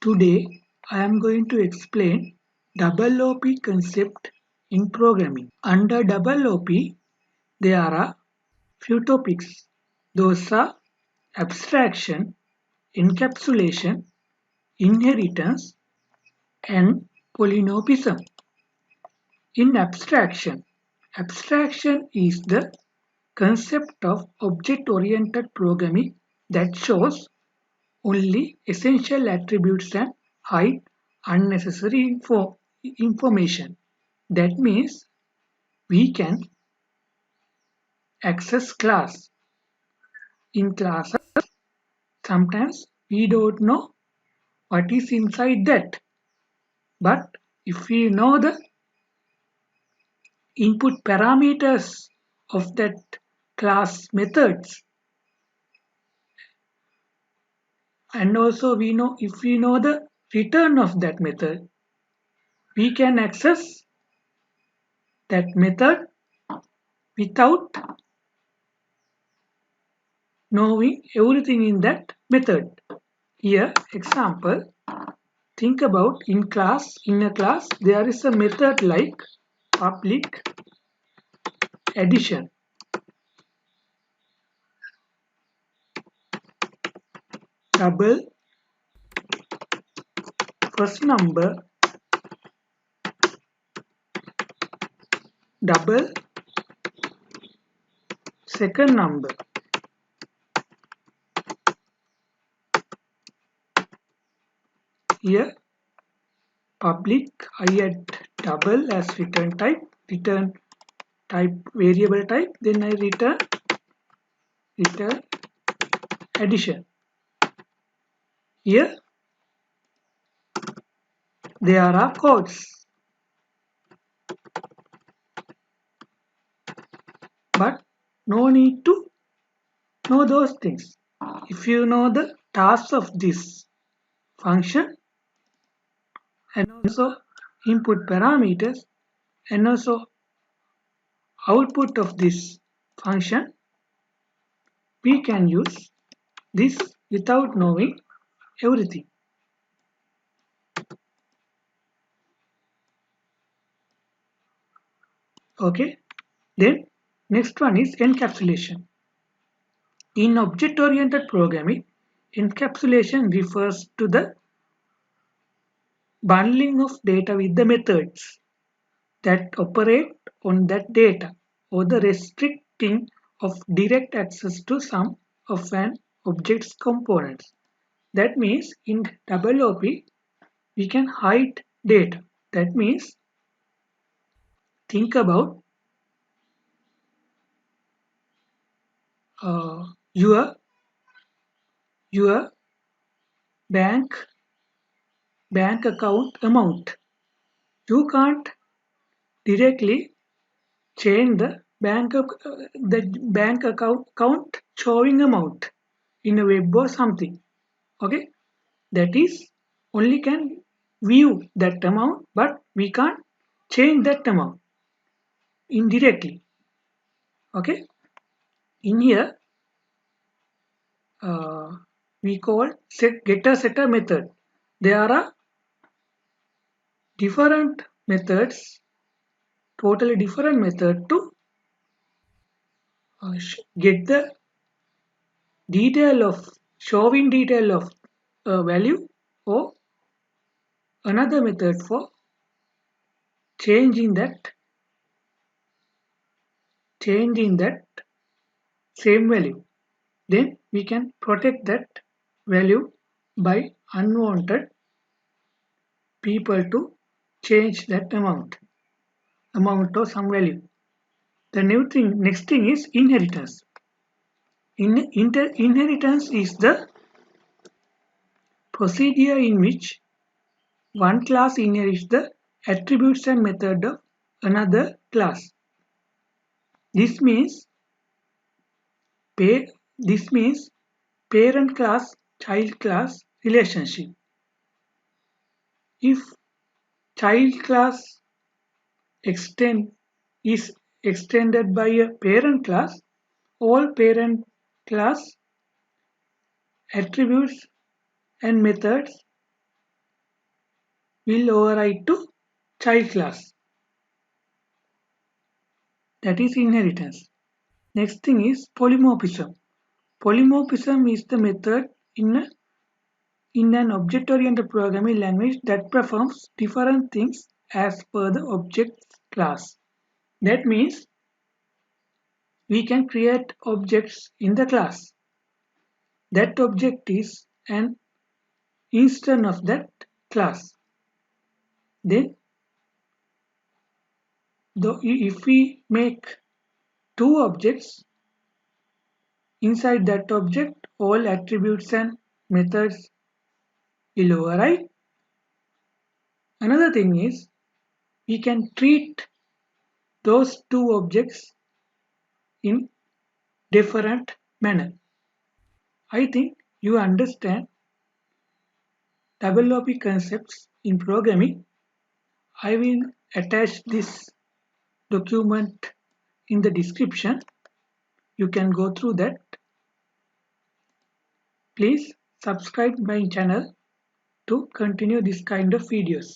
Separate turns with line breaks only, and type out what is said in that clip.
Today, I am going to explain double OP concept in programming. Under double OP, there are few topics. Those are abstraction, encapsulation, inheritance, and polymorphism. In abstraction is the concept of object-oriented programming that shows only essential attributes and hide unnecessary information. That means we can access class. In classes, sometimes we don't know what is inside that. But if we know the input parameters of that class methods, and also we know if we know the return of that method, we can access that method without knowing everything in that method. Here, example, think about in a class, there is a method like public addition. Double first number, double second number. Here, public I add double as return type variable type, then I return addition. Here there are codes, but no need to know those things. If you know the tasks of this function and also input parameters and also output of this function, we can use this without knowing everything. Okay, then next one is encapsulation. In object-oriented programming, encapsulation refers to the bundling of data with the methods that operate on that data or the restricting of direct access to some of an object's components. That means in double OP, we can hide data. That means think about uh, your your bank account amount. You can't directly change the bank account showing amount in a web or something. Okay, that is only can view that amount, but we can't change that amount indirectly. Okay, in here uh, we call getter setter method. There are different methods, totally different method to get the detail of showing detail of value or another method for changing that same value. Then we can protect that value by unwanted people to change that amount or some value. The next thing is inheritance. Inheritance is the procedure in which one class inherits the attributes and method of another class. This means this means parent class child class relationship. If child class extend is extended by a parent class, all parent class attributes and methods will override to child class. That is inheritance. Next thing is polymorphism. Polymorphism is the method in an object-oriented programming language that performs different things as per the object's class. That means we can create objects in the class. That object is an instance of that class. Then, if we make two objects, inside that object, all attributes and methods will override. Another thing is we can treat those two objects in different manner. I think you understand double OP concepts in programming. I will attach this document in the description. You can go through that. Please subscribe my channel to continue this kind of videos.